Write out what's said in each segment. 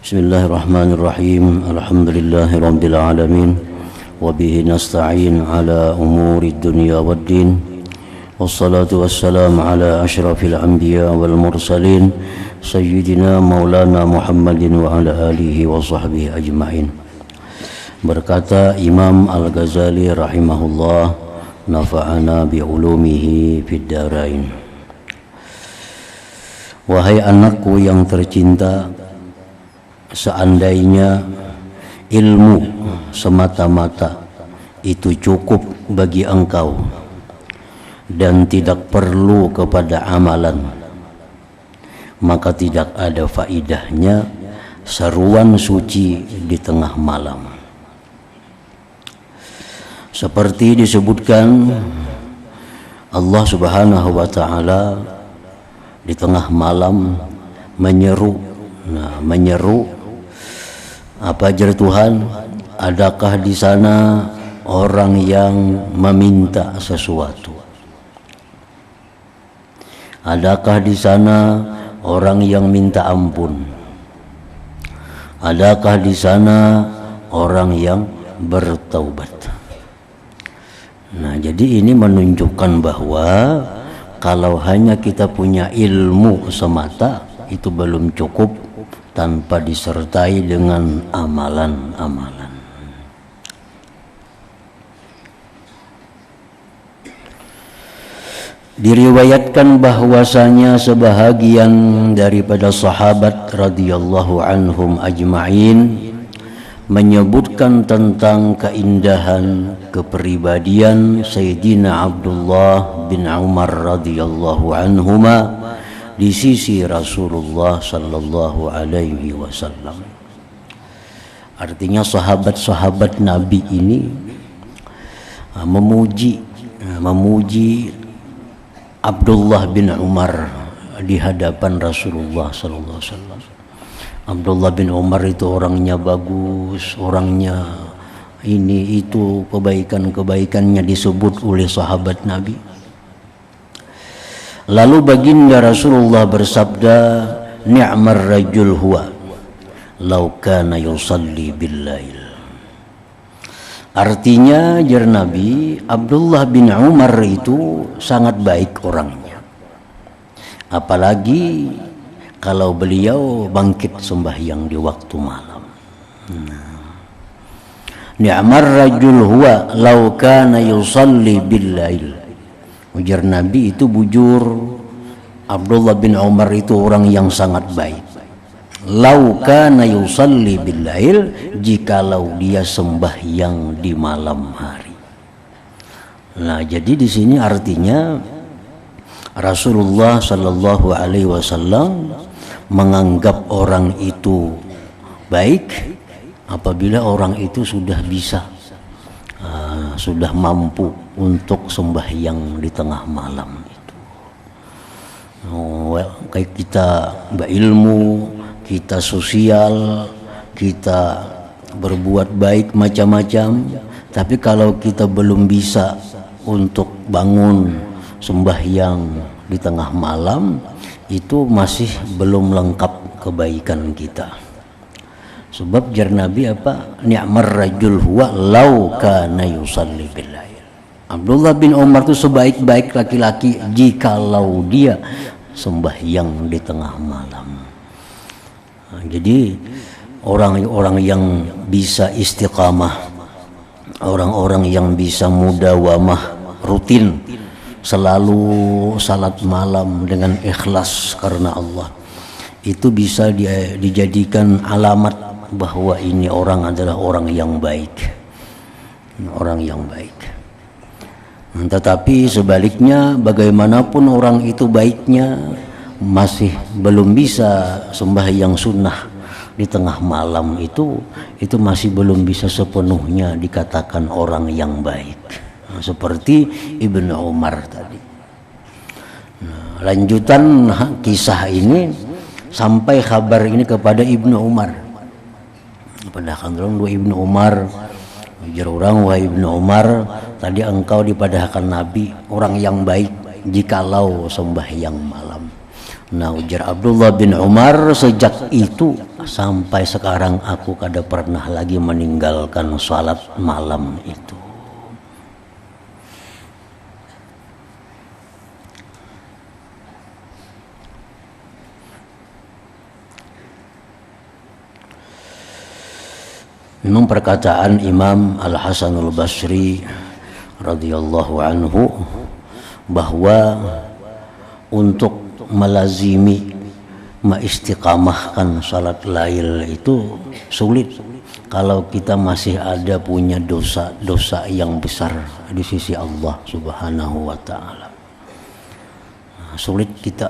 Bismillahirrahmanirrahim. Alhamdulillahirabbil alamin. Wa bihi nasta'in ala umuri dunya waddin. Wassalatu wassalamu ala asyrafil anbiya wal mursalin sayyidina maulana Muhammadin wa ala alihi wa sahbihi ajma'in. Berkata Imam Al-Ghazali rahimahullah, nafa'ana bi'ulumihi fid darain. Wahai anakku yang tercinta, seandainya ilmu semata-mata itu cukup bagi engkau dan tidak perlu kepada amalan, maka tidak ada faidahnya seruan suci di tengah malam. Seperti disebutkan Allah Subhanahu wa ta'ala di tengah malam menyeru. Apa ajar Tuhan? Adakah di sana orang yang meminta sesuatu? Adakah di sana orang yang minta ampun? Adakah di sana orang yang bertaubat? Nah, jadi ini menunjukkan bahwa kalau hanya kita punya ilmu semata itu belum cukup tanpa disertai dengan amalan-amalan. Diriwayatkan bahwasanya sebahagian daripada sahabat radhiyallahu anhum ajma'in menyebutkan tentang keindahan kepribadian Sayyidina Abdullah bin Umar radhiyallahu anhuma di sisi Rasulullah sallallahu alaihi wasallam. Artinya sahabat-sahabat Nabi ini memuji Abdullah bin Umar di hadapan Rasulullah sallallahu alaihi wasallam. Abdullah bin Umar itu orangnya bagus, orangnya ini itu, kebaikan-kebaikannya disebut oleh sahabat Nabi. Lalu baginda Rasulullah bersabda, ni'mar rajul huwa law kana yusalli bil lail. Artinya jar Nabi, Abdullah bin Umar itu sangat baik orangnya. Apalagi kalau beliau bangkit sembahyang di waktu malam. Ni'mar rajul huwa law kana yusalli bil lail. Ujar Nabi itu bujur, Abdullah bin Umar itu orang yang sangat baik. Law kana yusalli bil lail, jikalau dia sembahyang di malam hari. Nah, jadi di sini artinya Rasulullah sallallahu alaihi wasallam menganggap orang itu baik apabila orang itu sudah bisa, sudah mampu untuk sembahyang di tengah malam itu. Kayak kita berilmu, kita sosial, kita berbuat baik macam-macam, tapi kalau kita belum bisa untuk bangun sembahyang di tengah malam, itu masih belum lengkap kebaikan kita. Sebab jar Nabi apa? Ni'mar rajul huwa law kana yusalli bil lail. Abdullah bin Umar itu sebaik-baik laki-laki jikalau dia sembahyang di tengah malam. Nah, jadi orang-orang yang bisa istiqamah, orang-orang yang bisa mudawamah rutin selalu salat malam dengan ikhlas karena Allah, itu bisa dijadikan alamat bahwa ini orang adalah orang yang baik, orang yang baik. Tetapi sebaliknya, bagaimanapun orang itu baiknya, masih belum bisa sembahyang sunnah di tengah malam, itu masih belum bisa sepenuhnya dikatakan orang yang baik. Seperti Ibnu Umar tadi. Nah, lanjutan kisah ini sampai kabar ini kepada Ibnu Umar. Padahal dua Ibnu Umar, ujar orang, wahai Ibnu Umar, tadi engkau dipadahkan Nabi orang yang baik jikalau sembahyang malam. Nah, ujar Abdullah bin Umar, sejak itu sampai sekarang aku kada pernah lagi meninggalkan salat malam itu. Memang perkataan Imam Al-Hasanul Basri radhiyallahu anhu bahwa untuk melazimi mengistiqamahkan salat lail itu sulit kalau kita masih ada punya dosa-dosa yang besar di sisi Allah Subhanahu wa taala. Sulit kita,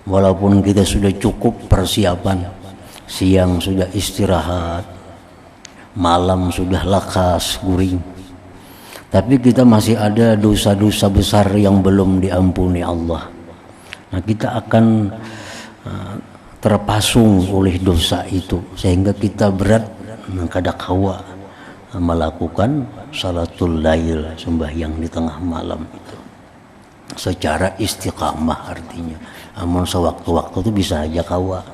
walaupun kita sudah cukup persiapan, siang sudah istirahat, malam sudah lakas guring, tapi kita masih ada dosa-dosa besar yang belum diampuni Allah. Nah, kita akan terpasung oleh dosa itu sehingga kita berat kada kawa melakukan salatul lail, sembahyang di tengah malam itu secara istiqamah. Artinya amun sewaktu-waktu itu bisa aja kawa.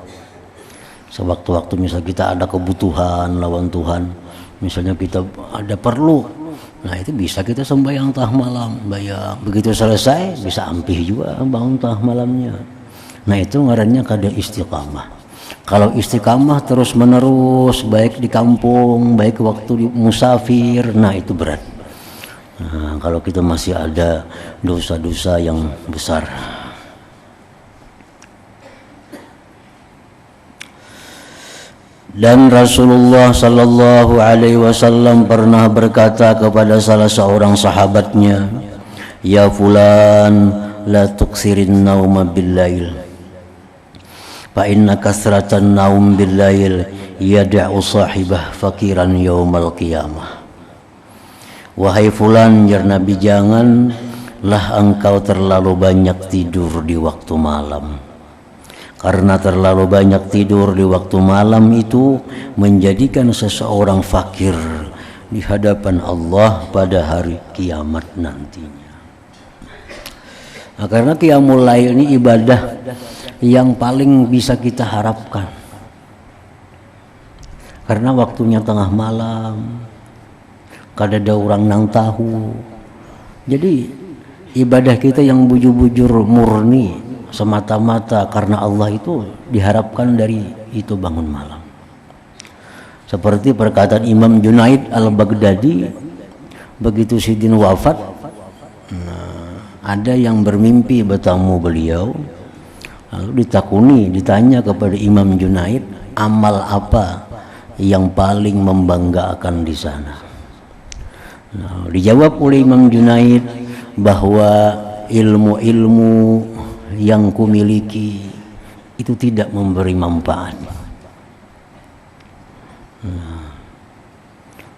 Sewaktu-waktu misalnya kita ada kebutuhan lawan Tuhan, misalnya kita ada perlu, nah itu bisa kita sembahyang tengah malam, bayang begitu selesai bisa ampih juga bangun tengah malamnya. Nah itu ngarannya kada istiqamah. Kalau istiqamah terus menerus, baik di kampung, baik waktu di musafir, nah itu berat. Nah, kalau kita masih ada dosa-dosa yang besar. Dan Rasulullah sallallahu alaihi wasallam pernah berkata kepada salah seorang sahabatnya, "Ya fulan, la tuksirin nauma bil-lail. Fa inna kasratan naum bil-lail yad'u sahibah fakiran yaumal qiyamah." Wahai fulan, jar Nabi, janganlah engkau terlalu banyak tidur di waktu malam. Karena terlalu banyak tidur di waktu malam itu menjadikan seseorang fakir di hadapan Allah pada hari kiamat nantinya. Nah, karena qiyamul lail ini ibadah yang paling bisa kita harapkan. Karena waktunya tengah malam, kada ada orang nang tahu. Jadi ibadah kita yang bujur-bujur murni semata-mata karena Allah itu diharapkan dari itu bangun malam. Seperti perkataan Imam Junaid Al-Baghdadi, begitu Sidin wafat, ada yang bermimpi bertemu beliau, lalu ditanya kepada Imam Junaid, amal apa yang paling membanggakan di sana? Nah, dijawab oleh Imam Junaid bahwa ilmu-ilmu yang kumiliki itu tidak memberi manfaat. Nah,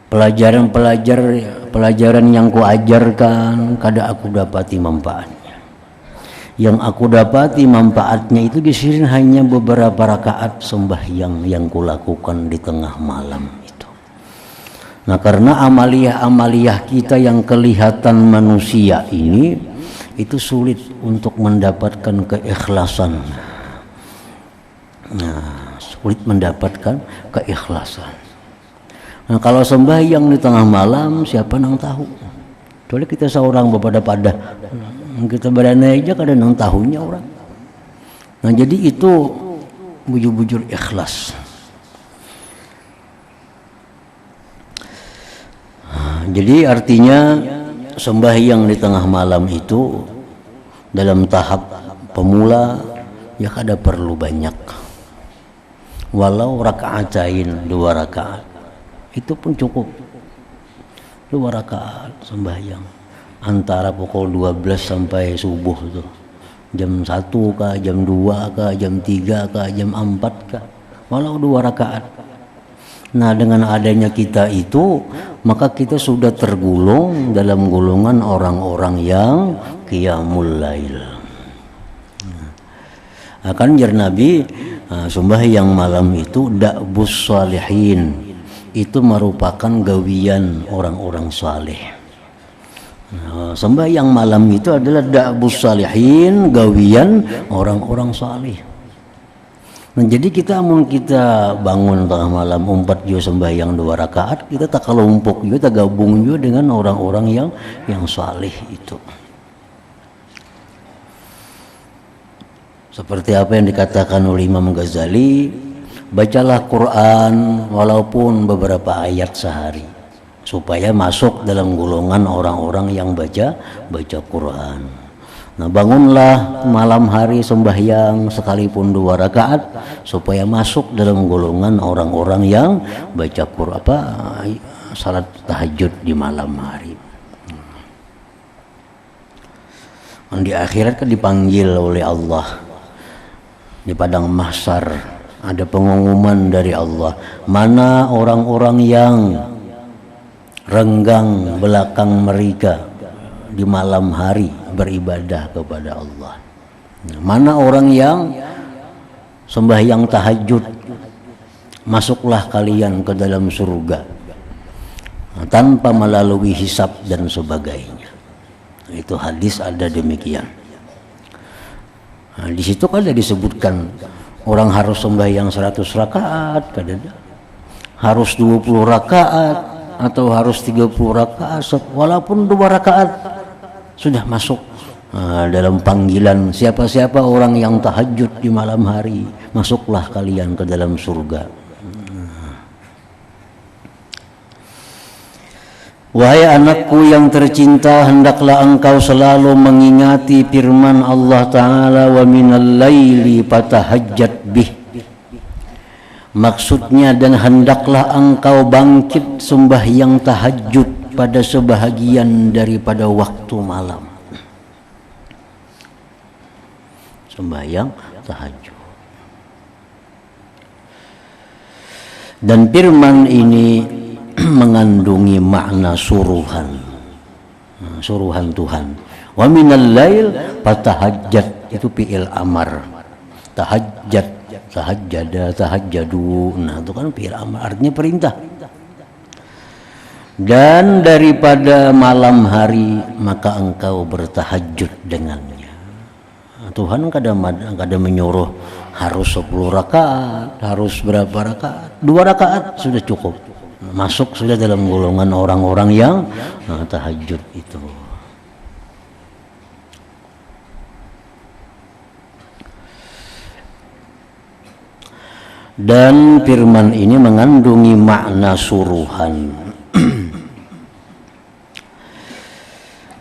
pelajaran yang kuajarkan kada aku dapati manfaatnya. Yang aku dapati manfaatnya itu disirin hanya beberapa rakaat sembahyang yang kulakukan di tengah malam itu. Nah, karena amaliyah kita yang kelihatan manusia ini itu sulit untuk mendapatkan keikhlasan. Nah, sulit mendapatkan keikhlasan. Nah, kalau sembahyang di tengah malam, siapa nang tahu? Kecuali kita seorang pada kita berana aja kada nang tahunya orang. Nah, jadi itu bujur-bujur ikhlas. Nah, jadi artinya sembahyang di tengah malam itu dalam tahap pemula ya kada perlu banyak, walau rakaatain 2 rakaat itu pun cukup. 2 rakaat sembahyang antara pukul 12 sampai subuh tuh, jam 1 kah, jam 2 kah, jam 3 kah, jam 4 kah, walau 2 rakaat. Nah, dengan adanya kita itu, maka kita sudah tergolong dalam golongan orang-orang yang qiyamul lail. Akan jar Nabi, sembahyang malam itu da'bus salihin, itu merupakan gawian orang-orang saleh. Sembahyang malam itu adalah da'bus salihin, gawian orang-orang salih. Nah, jadi kita bangun tengah malam umpat juga sembahyang 2 rakaat, kita tak kelompok juga, tak gabung juga dengan orang-orang yang salih itu. Seperti apa yang dikatakan oleh Imam Ghazali, bacalah Quran walaupun beberapa ayat sehari, supaya masuk dalam golongan orang-orang yang baca Quran. Nah, bangunlah malam hari sembahyang sekalipun 2 rakaat supaya masuk dalam golongan orang-orang yang baca Quran, salat tahajud di malam hari. Di akhirat kan dipanggil oleh Allah di padang mahsyar, ada pengumuman dari Allah, mana orang-orang yang renggang belakang mereka di malam hari beribadah kepada Allah. Mana orang yang sembahyang tahajud, masuklah kalian ke dalam surga tanpa melalui hisab dan sebagainya. Itu hadis ada demikian. Di situ kan ada disebutkan orang harus sembahyang 100 rakaat, harus 20 rakaat atau harus 30 rakaat, walaupun 2 rakaat sudah masuk dalam panggilan siapa-siapa orang yang tahajud di malam hari, masuklah kalian ke dalam surga. Wahai anakku yang tercinta, hendaklah engkau selalu mengingati firman Allah Ta'ala, wa minal laili fatahajjat bih. Maksudnya, dan hendaklah engkau bangkit sembahyang tahajud pada sebahagian daripada waktu malam. Sembahyang tahajud. Dan firman ini mengandungi makna suruhan Tuhan. Wa minal lail fatahajjat, itu fi'il amar. Tahajjadu, nah itu kan fi'il amar, artinya perintah. Dan daripada malam hari maka engkau bertahajud dengannya. Tuhan kadang menyuruh harus 10 rakaat, harus berapa rakaat, 2 rakaat sudah cukup, masuk sudah dalam golongan orang-orang yang tahajud itu. Dan firman ini mengandungi makna suruhan.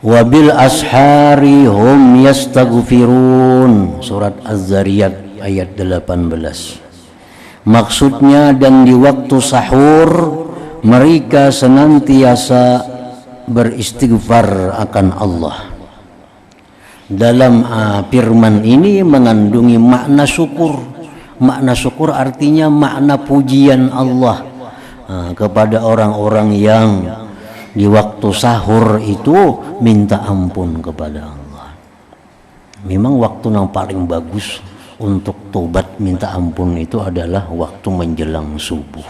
Wabil ashari hum yastaghfirun, surat Az-Zariyat ayat 18. Maksudnya, dan di waktu sahur mereka senantiasa beristighfar akan Allah. Dalam firman ini mengandungi makna syukur. Makna syukur artinya makna pujian Allah kepada orang-orang yang di waktu sahur itu minta ampun kepada Allah. Memang waktu yang paling bagus untuk tobat minta ampun itu adalah waktu menjelang subuh.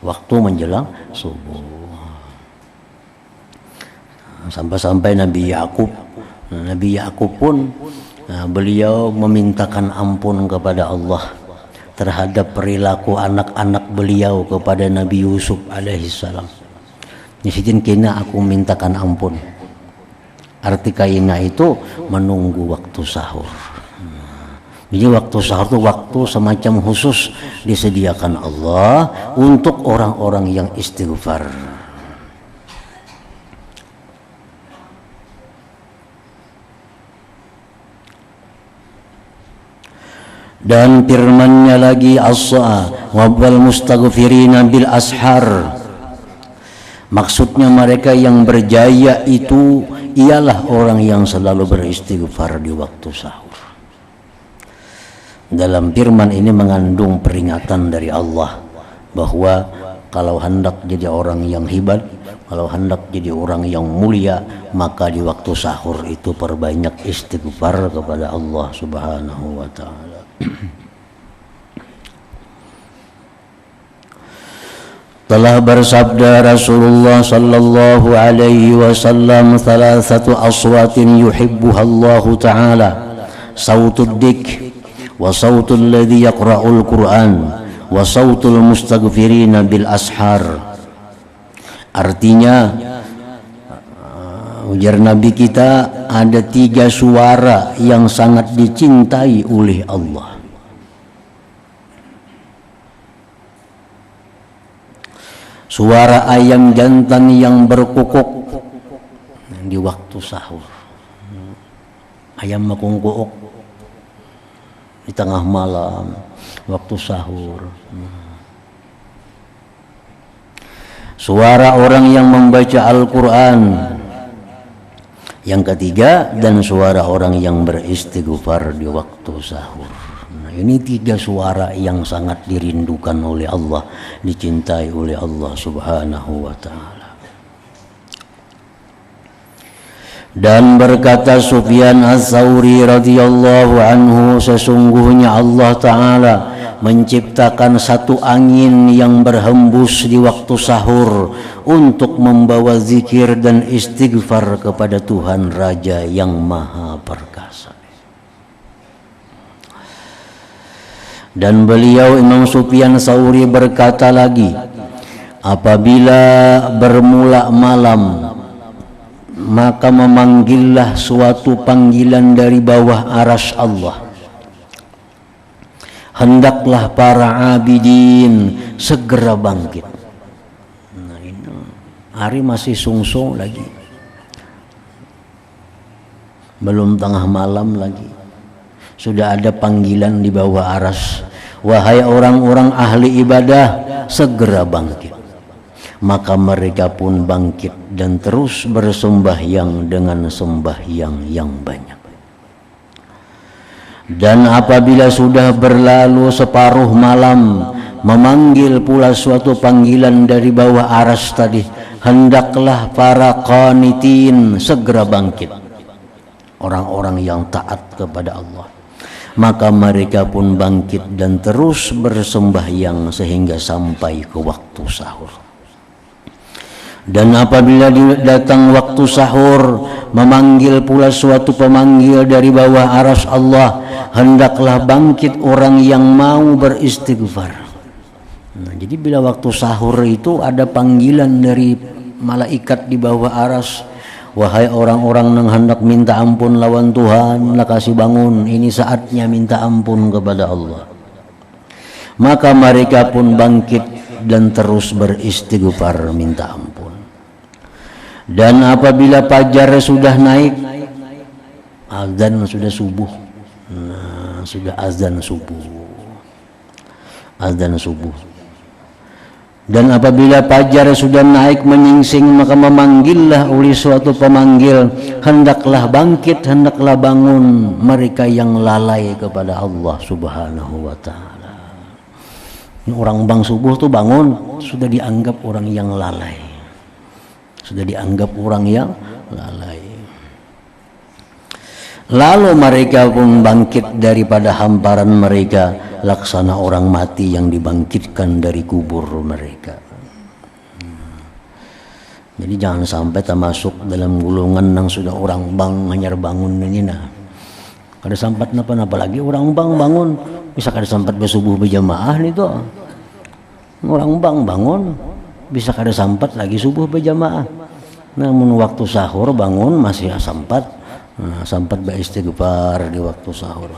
Waktu menjelang subuh. Sampai-sampai Nabi Yakub pun beliau memintakan ampun kepada Allah terhadap perilaku anak-anak beliau kepada Nabi Yusuf alaihissalam. Nyisitin kena aku mintakan ampun. Arti kaina itu menunggu waktu sahur. Jadi waktu sahur itu waktu semacam khusus disediakan Allah untuk orang-orang yang istighfar. Dan firman-Nya lagi, wal mustaghfirina bil ashar. Maksudnya mereka yang berjaya itu ialah orang yang selalu beristighfar di waktu sahur. Dalam firman ini mengandung peringatan dari Allah bahwa kalau hendak jadi orang yang hebat, kalau hendak jadi orang yang mulia, maka di waktu sahur itu perbanyak istighfar kepada Allah Subhanahu wa taala. Telah bersabda Rasulullah sallallahu alaihi wasallam, thalathatu aswatin yuhibbuha Allah ta'ala, sautud dik, wa sautul ladzi yaqra'ul Qur'an, wa sautul mustaghfirina bil ashar. Artinya, ujar Nabi kita, ada 3 suara yang sangat dicintai oleh Allah. Suara ayam jantan yang berkukuk di waktu sahur. Ayam mengkukuk di tengah malam waktu sahur. Suara orang yang membaca Al-Quran. Yang ketiga, dan suara orang yang beristighfar di waktu sahur. Ini 3 suara yang sangat dirindukan oleh Allah, dicintai oleh Allah subhanahu wa ta'ala. Dan berkata Sufyan Ats-Tsauri radhiyallahu anhu, sesungguhnya Allah ta'ala menciptakan satu angin yang berhembus di waktu sahur untuk membawa zikir dan istighfar kepada Tuhan Raja yang Maha Perkasa. Dan beliau Imam Sufyan Tsauri berkata lagi, apabila bermula malam, maka memanggillah suatu panggilan dari bawah arasy Allah. Hendaklah para abidin segera bangkit. Nah, ini hari masih sungsung lagi, belum tengah malam lagi, sudah ada panggilan di bawah arasy. Wahai orang-orang ahli ibadah, segera bangkit. Maka mereka pun bangkit dan terus bersembahyang dengan sembahyang yang banyak. Dan apabila sudah berlalu separuh malam, memanggil pula suatu panggilan dari bawah arasy tadi, hendaklah para qanitin segera bangkit, orang-orang yang taat kepada Allah. Maka mereka pun bangkit dan terus bersembahyang sehingga sampai ke waktu sahur. Dan apabila datang waktu sahur, memanggil pula suatu pemanggil dari bawah arasy Allah, hendaklah bangkit orang yang mau beristighfar. Nah, jadi bila waktu sahur itu ada panggilan dari malaikat di bawah arasy, wahai orang-orang yang hendak minta ampun lawan Tuhan, lah kasih bangun, ini saatnya minta ampun kepada Allah. Maka mereka pun bangkit dan terus beristighfar minta ampun. Dan apabila fajar sudah naik, azan sudah subuh. Nah, sudah azan subuh. Azan subuh. Dan apabila fajar sudah naik menyingsing, maka memanggillah oleh suatu pemanggil, hendaklah bangkit, hendaklah bangun mereka yang lalai kepada Allah subhanahu wa ta'ala. Orang bang subuh tuh bangun, sudah dianggap orang yang lalai, sudah dianggap orang yang lalai. Lalu mereka pun bangkit daripada hamparan mereka, laksana orang mati yang dibangkitkan dari kubur mereka. Jadi jangan sampai termasuk dalam golongan yang sudah orang bang hanyar bangun ini nah. Kada sampat napa lagi orang bang bangun, bisa kada sampat bersubuh berjamaah nih tuh. Orang bang bangun, bisa kada sampat lagi subuh berjamaah. Namun waktu sahur bangun masih sampat. Nah, sampat beristighfar di waktu sahur.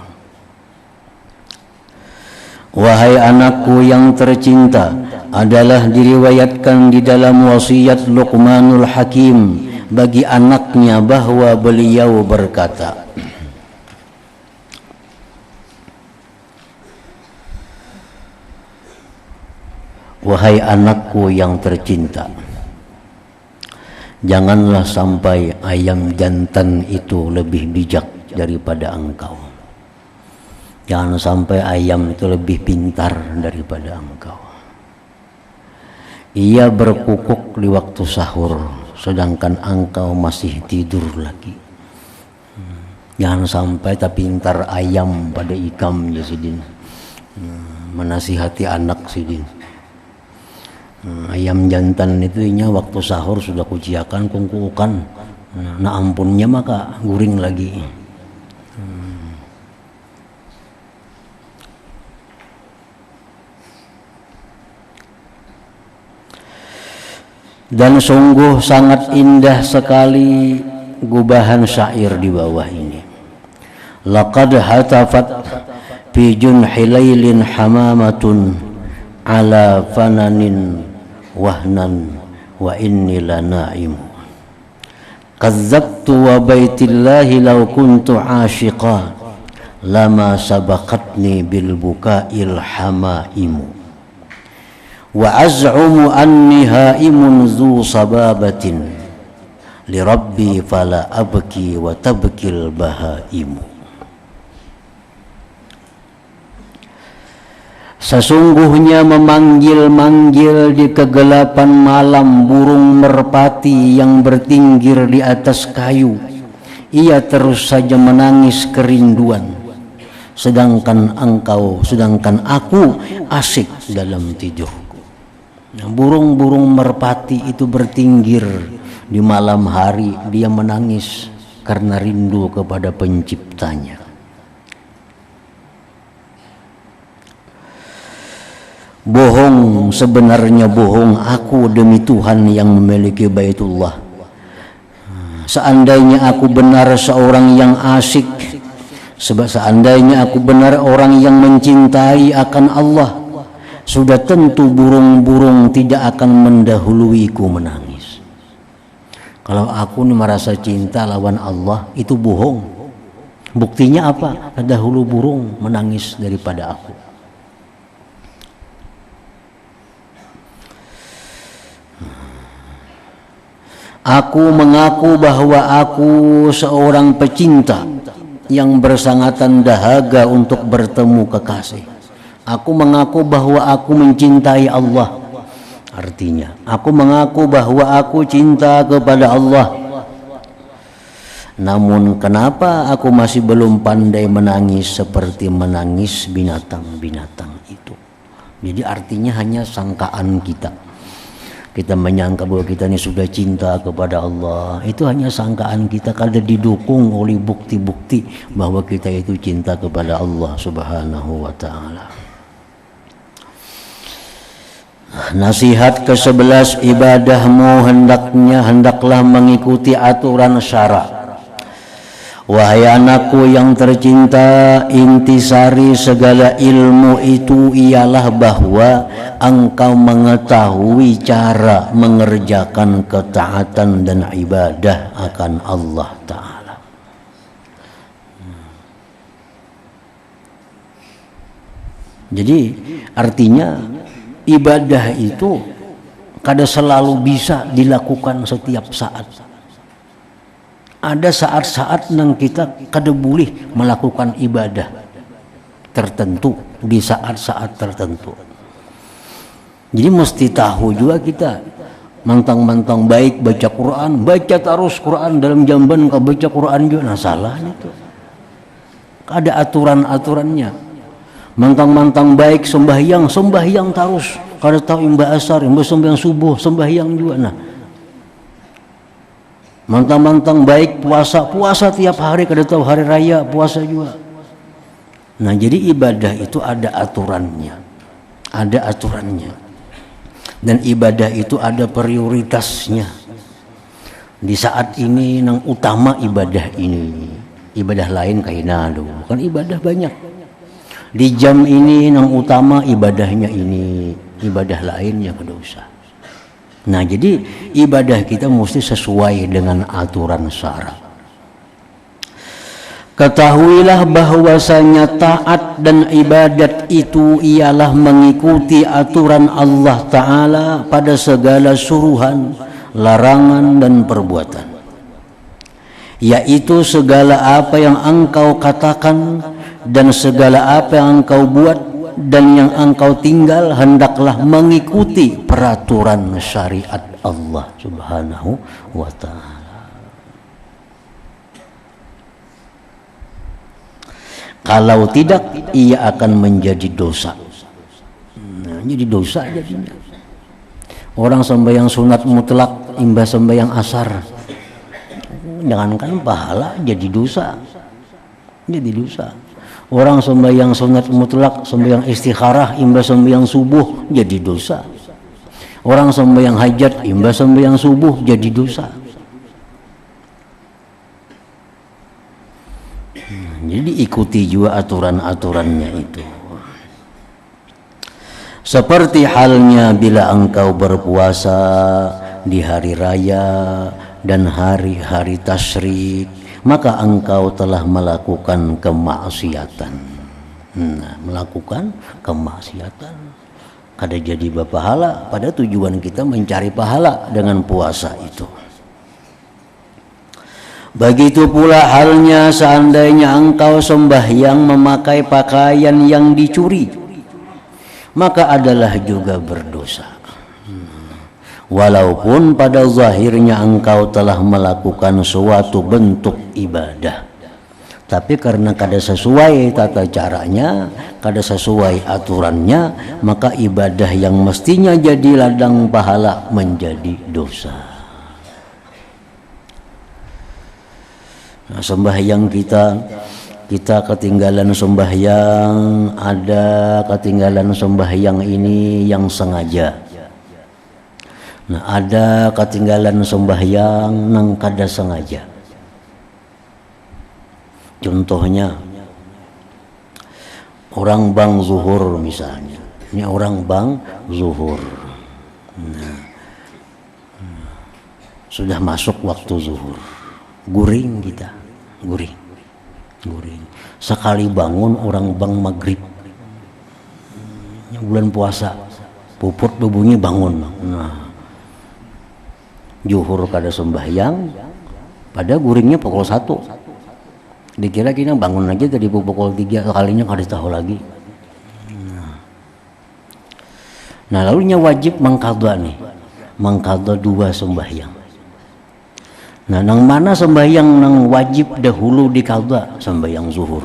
Wahai anakku yang tercinta, adalah diriwayatkan di dalam wasiat Luqmanul Hakim bagi anaknya bahwa beliau berkata, wahai anakku yang tercinta, janganlah sampai ayam jantan itu lebih bijak daripada engkau. Jangan sampai ayam itu lebih pintar daripada engkau. Ia berkukuk di waktu sahur, sedangkan engkau masih tidur lagi. Jangan sampai tak pintar ayam pada ikam ya sidin. Menasihati anak sidin. Ayam jantan itu waktu sahur sudah kuciakan kungkukan. Nah ampunnya maka guring lagi. Dan sungguh sangat indah sekali gubahan syair di bawah ini. Laqad hatafat fi junhi lailin hamamatun ala fananin wahnan wa inni lanaimu. Kazzabtu wa baitillahi law kuntu ashiqa lama sabaqatni bil bukail hamaimu. Wa az'umu anni haimun zu sababatin li rabbi fala abki wa tabkil bahaimu. Sesungguhnya memanggil-manggil di kegelapan malam burung merpati yang bertinggir di atas kayu. Ia terus saja menangis kerinduan. Sedangkan aku asyik dalam tidurku. Nah, burung-burung merpati itu bertinggir di malam hari, dia menangis karena rindu kepada penciptanya. Bohong, sebenarnya bohong aku demi Tuhan yang memiliki Baitullah. Seandainya aku benar seorang yang asyik, seandainya aku benar orang yang mencintai akan Allah, sudah tentu burung-burung tidak akan mendahuluiku menangis. Kalau aku merasa cinta lawan Allah, itu bohong. Buktinya apa? Dahulu burung menangis daripada aku. Aku mengaku bahwa aku seorang pecinta yang bersangatan dahaga untuk bertemu kekasih. Aku mengaku bahwa aku mencintai Allah. Artinya, aku mengaku bahwa aku cinta kepada Allah. Namun kenapa aku masih belum pandai menangis seperti menangis binatang-binatang itu? Jadi artinya hanya sangkaan kita. Kita menyangka bahwa kita ini sudah cinta kepada Allah. Itu hanya sangkaan kita karena didukung oleh bukti-bukti bahwa kita itu cinta kepada Allah Subhanahu wa ta'ala. Nasihat ke-11, ibadahmu hendaklah mengikuti aturan syara. Wahai anakku yang tercinta, intisari segala ilmu itu ialah bahwa engkau mengetahui cara mengerjakan ketaatan dan ibadah akan Allah Ta'ala. Jadi artinya ibadah itu kada selalu bisa dilakukan setiap saat. Ada saat-saat yang kita kada boleh melakukan ibadah tertentu di saat-saat tertentu. Jadi mesti tahu juga kita mantang-mantang baik baca Quran, baca terus Quran dalam jamban kau baca Quran juga, nah salah itu. Ada aturan-aturannya. Mantang-mantang baik sembahyang terus. Kada tahu imba asar, imba sembahyang subuh, sembahyang juga nah. Mantang-mantang baik puasa tiap hari, kada tahu hari raya puasa juga. Nah, jadi ibadah itu ada aturannya. Ada aturannya. Dan ibadah itu ada prioritasnya. Di saat ini yang utama ibadah ini. Ibadah lain kaina dulu. Kan ibadah banyak. Di jam ini yang utama ibadahnya ini, ibadah lainnya kada usah. Nah, jadi ibadah kita mesti sesuai dengan aturan syara. Ketahuilah bahwasanya taat dan ibadat itu ialah mengikuti aturan Allah Ta'ala pada segala suruhan, larangan dan perbuatan. Yaitu segala apa yang engkau katakan dan segala apa yang engkau buat dan yang engkau tinggal hendaklah mengikuti peraturan syariat Allah Subhanahu wa ta'ala. Kalau tidak, ia akan menjadi dosa. Nah, jadi dosa jadinya. Orang sembahyang sunat mutlak imbas sembahyang asar, jangankan pahala jadi dosa. Jadi dosa. Orang sembahyang sunat mutlak, sembahyang istikharah imbas sembahyang subuh jadi dosa. Orang sembahyang hajat imbas sembahyang subuh jadi dosa. Jadi ikuti juga aturan-aturannya itu. Seperti halnya bila engkau berpuasa di hari raya dan hari-hari tasyrik, maka engkau telah melakukan kemaksiatan. Melakukan kemaksiatan. Kada jadi berpahala, pada tujuan kita mencari pahala dengan puasa itu. Begitu pula halnya seandainya engkau sembahyang memakai pakaian yang dicuri, maka adalah juga berdosa. Walaupun pada zahirnya engkau telah melakukan suatu bentuk ibadah, tapi karena kada sesuai tata caranya, kada sesuai aturannya, maka ibadah yang mestinya jadi ladang pahala menjadi dosa. Nah, sembahyang kita ketinggalan sembahyang, ada ketinggalan sembahyang ini yang sengaja. Nah, ada ketinggalan sembahyang nang kada sengaja. Contohnya orang bang zuhur misalnya. Ini orang bang zuhur. Nah, sudah masuk waktu zuhur. Guring kita, guring. Sekali bangun orang bang maghrib, bulan puasa, puput berbunyi bangun. Nah, zuhur kada sembahyang, pada guringnya pukul 1. Dikira kita bangun aja tadi pukul 3, kalinya kada tahu lagi. Nah, lalunya wajib mengqadha nih, mengqadha 2 sembahyang. Nah, nang mana sembahyang nang wajib dahulu diqadha? Sembahyang zuhur.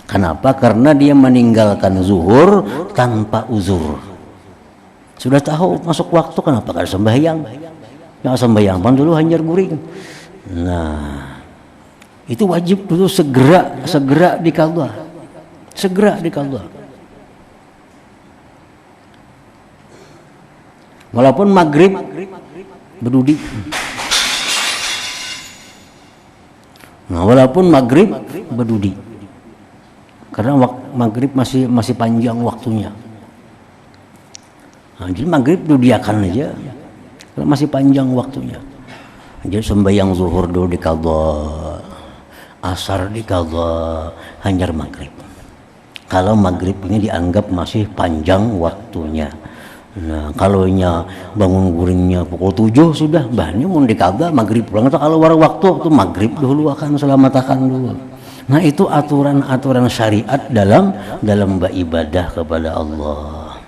Kenapa? Karena dia meninggalkan zuhur tanpa uzur. Sudah tahu masuk waktu, kenapa kada sembahyang? Yang sembahyang pan dulu hanyar guring. Nah, itu wajib dulu segera diqadha. Segera diqadha. Walaupun maghrib berdudi. Nah, walaupun maghrib berdudi, karena maghrib masih panjang waktunya. Nah, jadi maghrib didiakan aja, karena masih panjang waktunya. Jadi sembahyang zuhur dulu diqadha, asar diqadha, hanyar maghrib. Kalau maghrib ini dianggap masih panjang waktunya. Nah, kalau bangun guringnya pukul 7 sudah, bahannya mau diqadha maghrib pulang. Atau kalau war waktu itu maghrib dulu akan selamatakan dulu. Nah, itu aturan-aturan syariat dalam beribadah kepada Allah.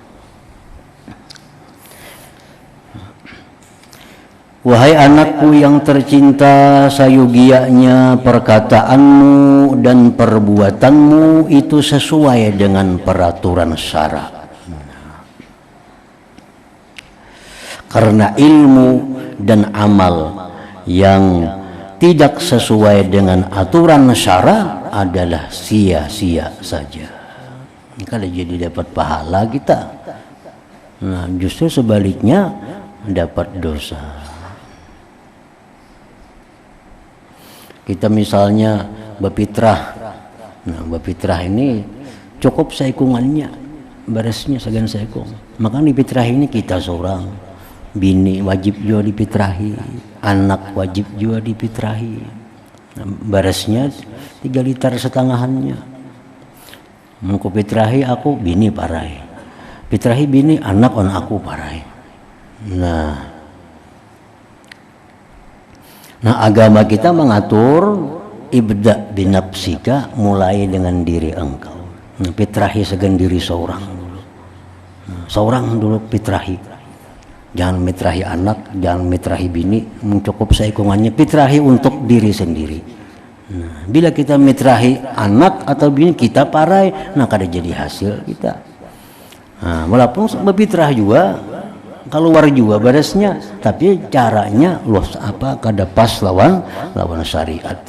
Wahai anakku yang tercinta, sayugianya perkataanmu dan perbuatanmu itu sesuai dengan peraturan syara. Karena ilmu dan amal yang tidak sesuai dengan aturan syara adalah sia-sia saja. Kalau jadi dapat pahala kita, nah justru sebaliknya dapat dosa. Kita misalnya berfitrah, nah berfitrah ini cukup saikungannya, beresnya segan saikung. Maka di fitrah ini kita seorang. Bini wajib juga dipitrahi, anak wajib juga dipitrahi. Nah, beresnya 3 liter setengahannya. Mengku pitrahi aku bini parai, pitrahi bini anak on aku parai. Nah agama kita mengatur ibda binafsika, mulai dengan diri engkau. Nah, pitrahi segan diri seorang dulu. Nah, seorang dulu pitrahi. Jangan mitrahi anak, jangan mitrahi bini, mencukup saikungannya, pitrahi untuk diri sendiri. Nah, bila kita mitrahi anak atau bini kita parai, nah kada jadi hasil kita. Nah, walaupun berfitrah juga, keluar juga beresnya, tapi caranya luas apa kada pas lawan syariat.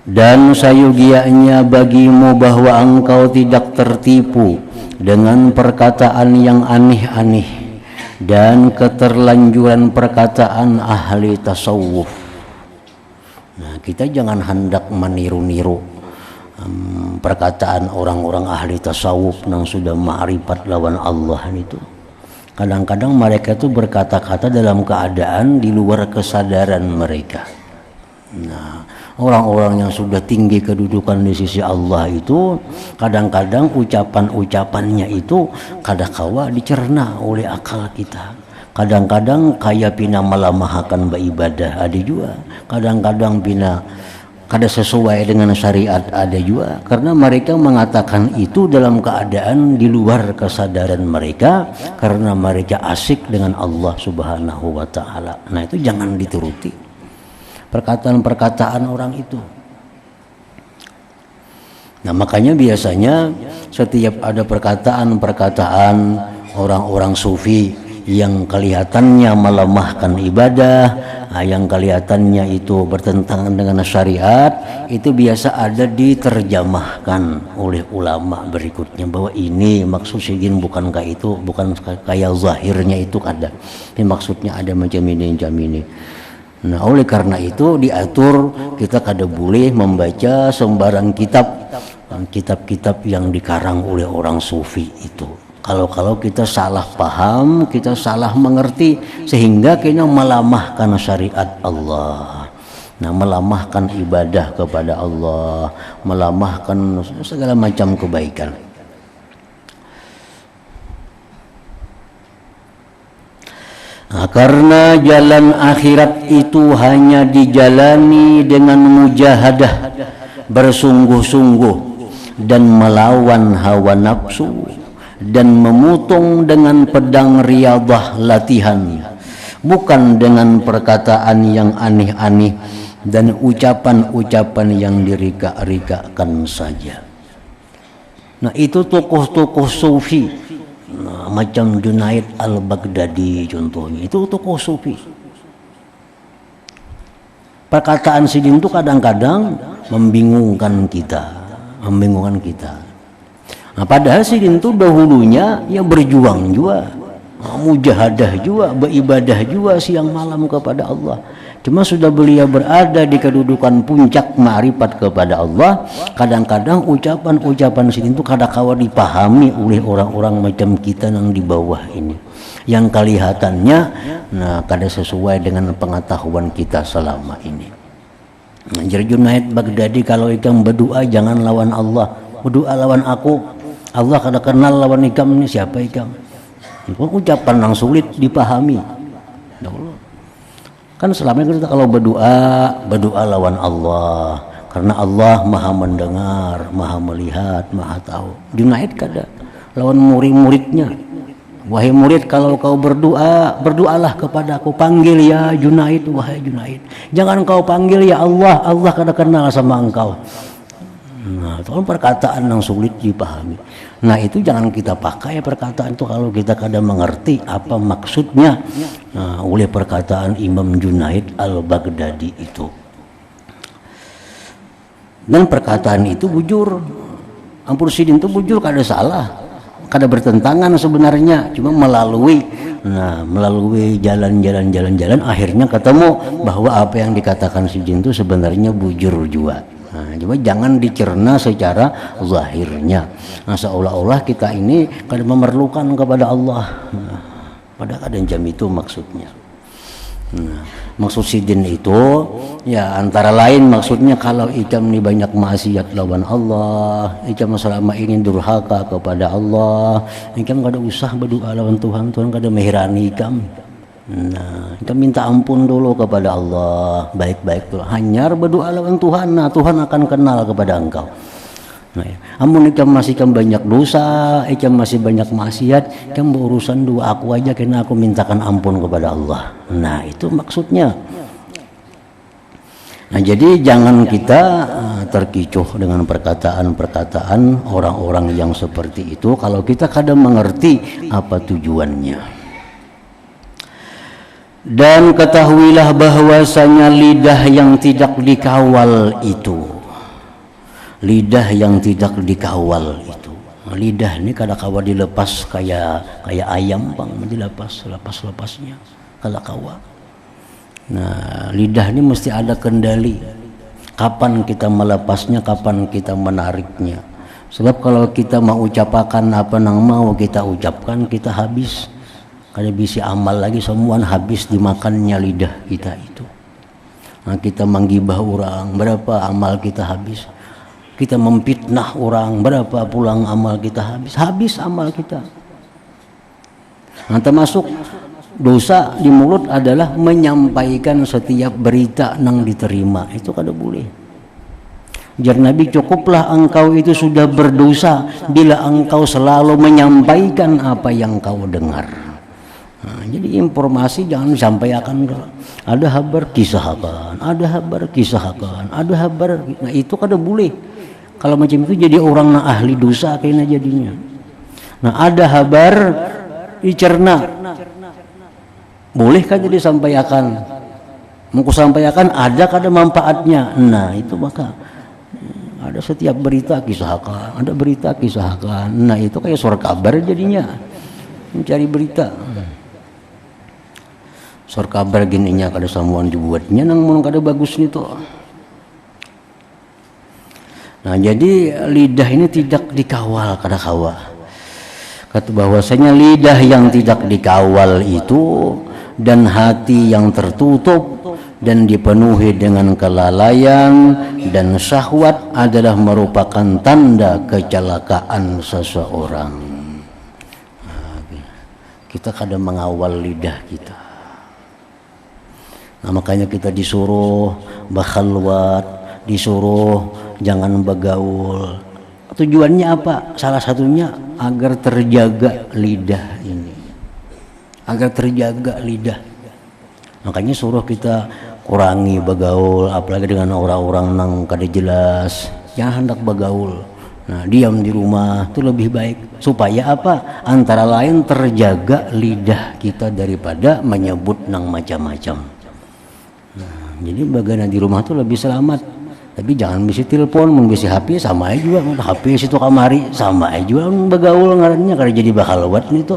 Dan sayugianya bagimu bahwa engkau tidak tertipu dengan perkataan yang aneh-aneh dan keterlanjuran perkataan ahli tasawuf. Nah, kita jangan hendak meniru-niru perkataan orang-orang ahli tasawuf yang sudah ma'rifat lawan Allah itu. Kadang-kadang mereka itu berkata-kata dalam keadaan di luar kesadaran mereka. Nah, orang-orang yang sudah tinggi kedudukan di sisi Allah itu kadang-kadang ucapan-ucapannya itu kadangkala dicerna oleh akal kita. Kadang-kadang kayak pina melamahkan beribadah ada juga. Kadang-kadang pina kada sesuai dengan syariat ada juga, karena mereka mengatakan itu dalam keadaan di luar kesadaran mereka karena mereka asik dengan Allah Subhanahu wa taala. Nah, itu jangan dituruti perkataan-perkataan orang itu. Nah, makanya biasanya setiap ada perkataan-perkataan orang-orang sufi yang kelihatannya melemahkan ibadah, yang kelihatannya itu bertentangan dengan syariat, itu biasa ada diterjemahkan oleh ulama berikutnya bahwa ini maksud sidin bukan kayak itu, bukan kayak zahirnya itu kada. Ini maksudnya ada macam ini. Nah, oleh karena itu diatur kita kada boleh membaca sembarang kitab-kitab yang dikarang oleh orang sufi itu. Kalau kita salah paham, kita salah mengerti sehingga kita melamahkan syariat Allah. Nah, melamahkan ibadah kepada Allah, melamahkan segala macam kebaikan. Nah, karena jalan akhirat itu hanya dijalani dengan mujahadah, bersungguh-sungguh dan melawan hawa nafsu, dan memutong dengan pedang riyadhah latihan, bukan dengan perkataan yang aneh-aneh dan ucapan-ucapan yang dirika-rikakan saja. Nah, itu tokoh-tokoh sufi, nah, macam Junaid al-Baghdadi contohnya, itu tokoh sufi. Perkataan sidin itu kadang-kadang membingungkan kita. Nah, padahal sidin itu dahulunya ya berjuang juga, mujahadah juga, beribadah juga siang malam kepada Allah. Cuma sudah beliau berada di kedudukan puncak ma'rifat kepada Allah, kadang-kadang ucapan-ucapan sidin itu kadang-kadang dipahami oleh orang-orang macam kita yang di bawah ini, yang kelihatannya nah kada sesuai dengan pengetahuan kita selama ini. Nah, jadi Junaid Baghdadi kalau ikam berdoa jangan lawan Allah, berdoa lawan aku. Allah kada kenal lawan ikam ini siapa ikam. Itu ucapan yang sulit dipahami. Kan selama ini kita kalau berdoa lawan Allah, karena Allah maha mendengar, maha melihat, maha tahu. Junaid kada lawan murid-muridnya. Wahai murid, kalau kau berdoa, berdoalah kepadaku, panggil ya Junaid, wahai Junaid. Jangan kau panggil ya Allah, Allah kada kenal sama engkau. Nah, itu kan perkataan yang sulit dipahami. Nah, itu jangan kita pakai perkataan itu kalau kita kadang mengerti apa maksudnya oleh perkataan Imam Junaid al-Baghdadi itu. Dan perkataan itu bujur. Ampun sidin itu bujur, kada salah, kada bertentangan sebenarnya, cuma melalui jalan-jalan akhirnya ketemu bahwa apa yang dikatakan sidin itu sebenarnya bujur juga. Nah, cuma jangan dicerna secara zahirnya. Nah, seolah-olah kita ini kada memerlukan kepada Allah. Nah, pada keadaan jam itu maksudnya. Nah, maksud sidin itu ya antara lain maksudnya kalau ikam ini banyak maksiat lawan Allah, ikam selama ini durhaka kepada Allah, ikam kada usah berdoa lawan Tuhan, Tuhan kada mehirani ikam. Nah, kita minta ampun dulu kepada Allah, baik-baik dulu. Hanyar berdoa lawan Tuhan, nah Tuhan akan kenal kepada engkau. Nah, amun ikam masih banyak dosa, ikam masih banyak maksiat, ikam berurusan doa aku aja, karena aku mintakan ampun kepada Allah. Nah, itu maksudnya. Nah, jadi jangan kita terkecoh dengan perkataan-perkataan orang-orang yang seperti itu kalau kita kadang mengerti apa tujuannya. Dan ketahuilah bahwasanya lidah yang tidak dikawal itu, lidah yang tidak dikawal itu, lidah ini kadang-kala dilepas kayak ayam bang, dilepas-lepasnya kadang-kala. Nah, lidah ini mesti ada kendali. Kapan kita melepasnya, kapan kita menariknya. Sebab kalau kita mau ucapakan apa yang mau kita ucapkan, kita habis. Kada bisa amal lagi, semua habis dimakannya lidah kita itu. Nah, kita menggibah orang, berapa amal kita habis. Kita memfitnah orang, berapa pulang amal kita habis. Habis amal kita. Nah, termasuk dosa di mulut adalah menyampaikan setiap berita yang diterima. Itu kada boleh. Jar Nabi, cukuplah engkau itu sudah berdosa bila engkau selalu menyampaikan apa yang kau dengar. Nah, jadi informasi jangan disampaikan. Ada kabar kisahkan, ada kabar kisahkan, ada kabar. Nah, itu kada boleh. Kalau macam itu jadi orang ahli dosa kayaknya jadinya. Nah, ada kabar dicerna. Boleh kan jadi sampaikan, mau sampaikan ada kada manfaatnya. Nah, itu maka ada setiap berita kisahkan, ada berita kisahkan. Nah, itu kayak suara kabar jadinya, mencari berita. Suara kabar gininya kada samuan dibuatnya, namun kada bagus itu. Nah, jadi lidah ini tidak dikawal kada kawa. Kata bahwasanya lidah yang tidak dikawal itu dan hati yang tertutup dan dipenuhi dengan kelalaian dan syahwat adalah merupakan tanda kecelakaan seseorang. Kita kadang mengawal lidah kita. Nah, makanya kita disuruh bakhalwat, disuruh jangan bergaul. Tujuannya apa? Salah satunya agar terjaga lidah ini. Agar terjaga lidah. Makanya suruh kita kurangi bergaul, apalagi dengan orang-orang yang kada jelas. Jangan hendak bergaul. Nah, diam di rumah itu lebih baik. Supaya apa? Antara lain terjaga lidah kita daripada menyebut nang macam-macam. Nah, jadi bagaimana di rumah itu lebih selamat. Tapi jangan bisa telepon, bisa HP sama aja juga. HP situ kamari sama aja juga bergaul ngarannya kada jadi bakhalwat itu.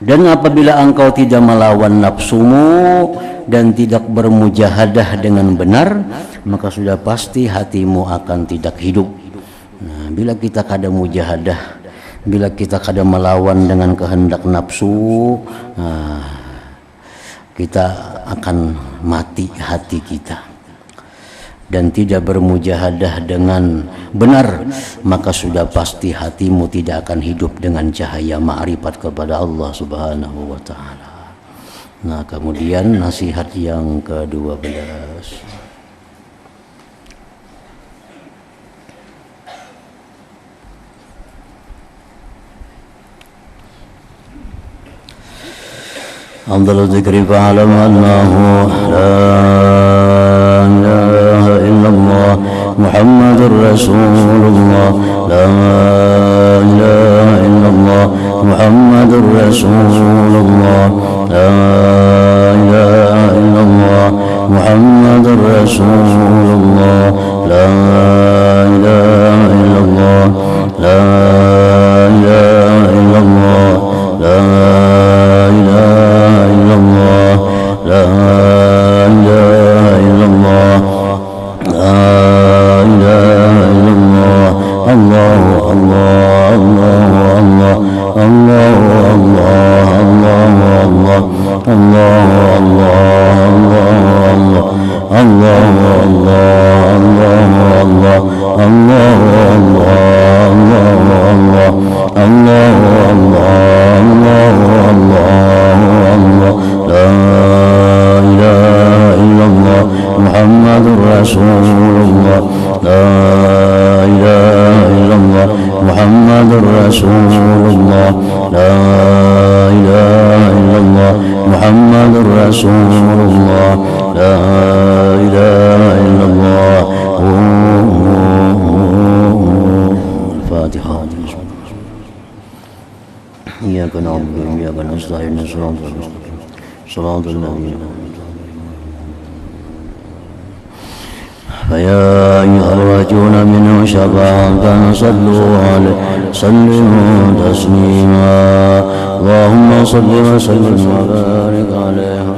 Dan apabila engkau tidak melawan nafsumu dan tidak bermujahadah dengan benar, maka sudah pasti hatimu akan tidak hidup. Nah, bila kita kada mujahadah, bila kita kada melawan dengan kehendak nafsu, kita akan mati hati kita. Dan tidak bermujahadah dengan benar, maka sudah pasti hatimu tidak akan hidup dengan cahaya ma'rifat kepada Allah Subhanahu wa ta'ala. Nah, kemudian nasihat yang ke-12. Afdalu dzikri fa'lam annahu Muhammadur Rasulullah, la ilaha illallah Muhammadur Rasulullah, la ilaha illallah Muhammadur Rasulullah, la ilaha illallah, la ilaha illallah, la ilaha illallah, la ilaha illallah, la ilaha illallah. Allah Allah Allah Allah Allah Allah Allah Allah Muhammadur Rasulullah, la ilaha illallah محمد رسول الله لا إله إلا الله محمد رسول الله لا إله إلا الله الفاتحة إياك نعبد وإياك نستعين صراط الذين فيا أيها الراجون منه شفاعة صلوا عليه سلموا تسليما اللهم صل وسلم وبارك عليه